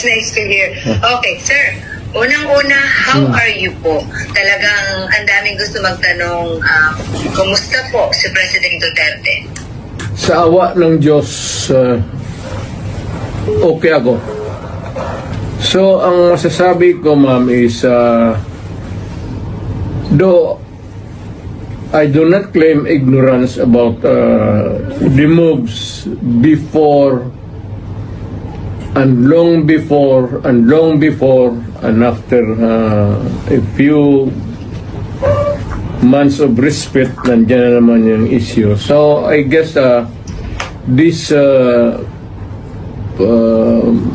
Nice to hear. Okay, sir. Unang-una, how are you po? Talagang ang daming gusto magtanong, kumusta po si President Duterte? Sa awa ng Diyos, okay ako. So, ang masasabi ko, ma'am, is though I do not claim ignorance about the moves before and long before and after a few months of respite, nandiyan na naman yung issue. So I guess this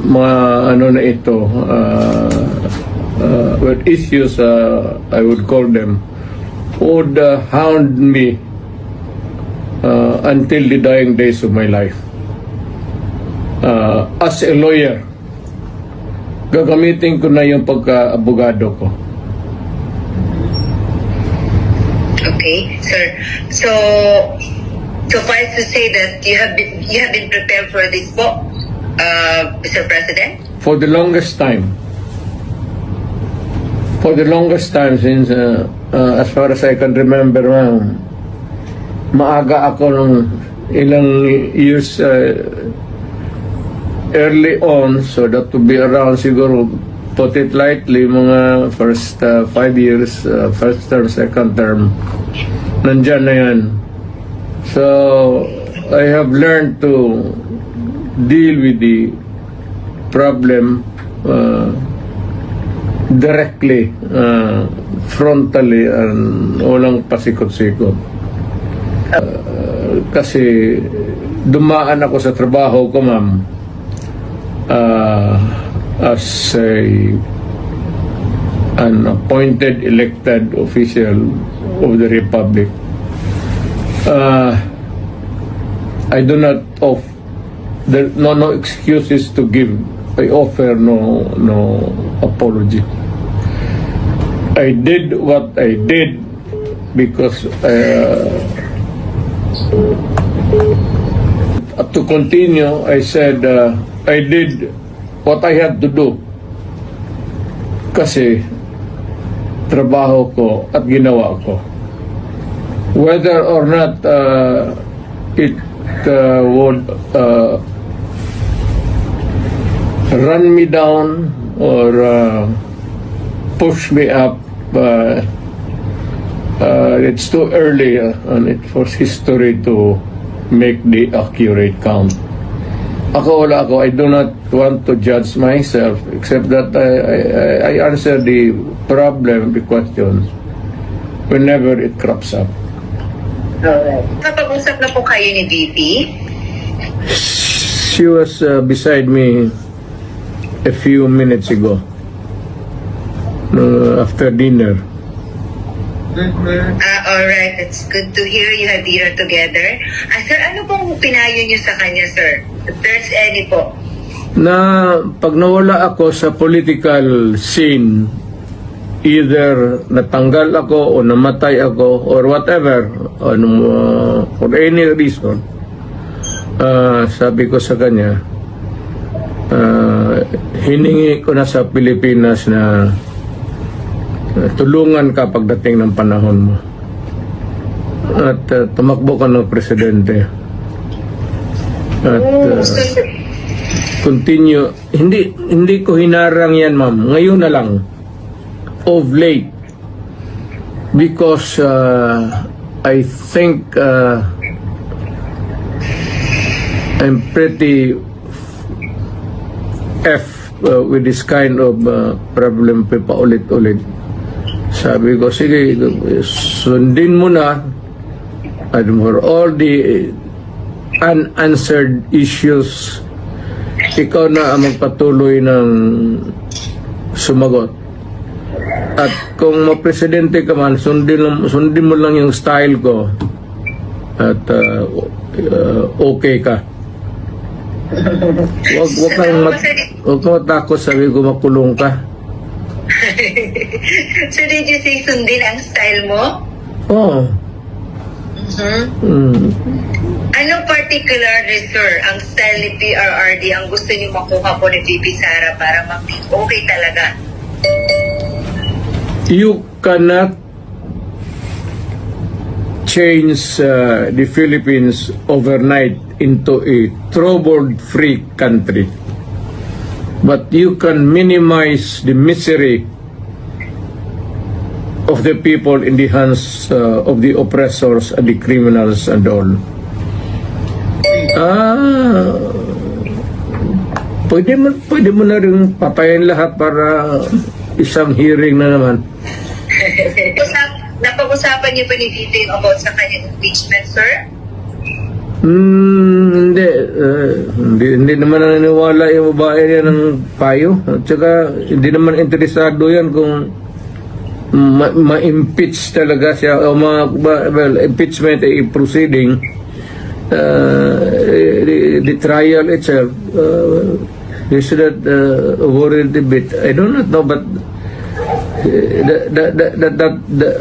mga ano na ito what issues I would call them would hound me until the dying days of my life. As a lawyer, gagamitin ko na yung pagka-abogado ko. Okay, sir. So far to say that you have been prepared for this po, Mr. President? For the longest time. For the longest time since, as far as I can remember, maaga ako nung ilang years early on, so that to be around siguro, put it lightly, mga first 5 years, first term, second term, nandyan na yan. So, I have learned to deal with the problem directly, frontally, and walang pasikot-sikot. Kasi dumaan ako sa trabaho ko, ma'am, as an appointed elected official of the Republic. I do not there no excuses to give. I offer no apology. I did what I did because to continue, I said I did what I had to do kasi trabaho ko at ginawa ko. Whether or not it would run me down or push me up, it's too early and it for history to make the accurate count. Wala ako. I do not want to judge myself except that I answer the problem, the questions, whenever it crops up. Alright. Kapag-usap na po kayo ni VP? She was beside me a few minutes ago, after dinner. Alright, it's good to hear you have dinner together. Sir, ano pong pinayo niyo sa kanya, sir? If there's any po. Na pag nawala ako sa political scene, either natanggal ako o namatay ako or whatever, for any reason, sabi ko sa kanya, hiningi ko na sa Pilipinas na tulungan ka pagdating ng panahon mo at tumakbo ka ng presidente at continue. Hindi ko hinarang yan, ma'am, ngayon na lang, of late, because I think I'm pretty with this kind of problem pa ulit-ulit. Sabi ko, sige, sundin mo na for all the unanswered issues, ikaw na ang magpatuloy ng sumagot. At kung mapresidente ka man, sundin mo lang yung style ko at okay ka. Huwag kang matakot, sabi ko, makulong ka. So did you say sundin ang style mo? Oo. Anong particularly, sir, ang style ni PRRD ang gusto niyo makuha po ni VP Sara para mag-make okay talaga? You cannot change the Philippines overnight into a trouble-free country. But you can minimize the misery of the people in the hands of the oppressors and the criminals and all. Pwede mo na rin patayin lahat para isang hearing na naman. Napag-usapan niyo ba ni VP about sa kanyang impeachment, sir? Hindi naman naniniwala yung babae niya ng payo. At saka hindi naman interesado yan kung ma-impeach talaga siya o impeachment ay proceeding. The trial itself, you should not worry a bit. I do not know, but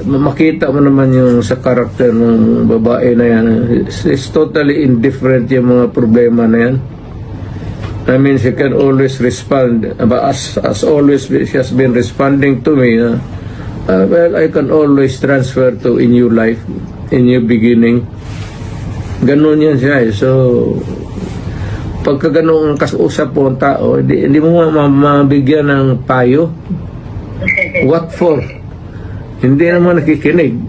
makita mo naman yung sa karakter ng babae na yan. It's totally indifferent yung mga problema na yan. I mean, she can always respond. But as always, she has been responding to me. Well, I can always transfer to a new life, a new beginning. Ganon yan siya eh. So, pagka ganong kausap po ang tao, hindi mo mabigyan ng payo. What for? Hindi naman nakikinig.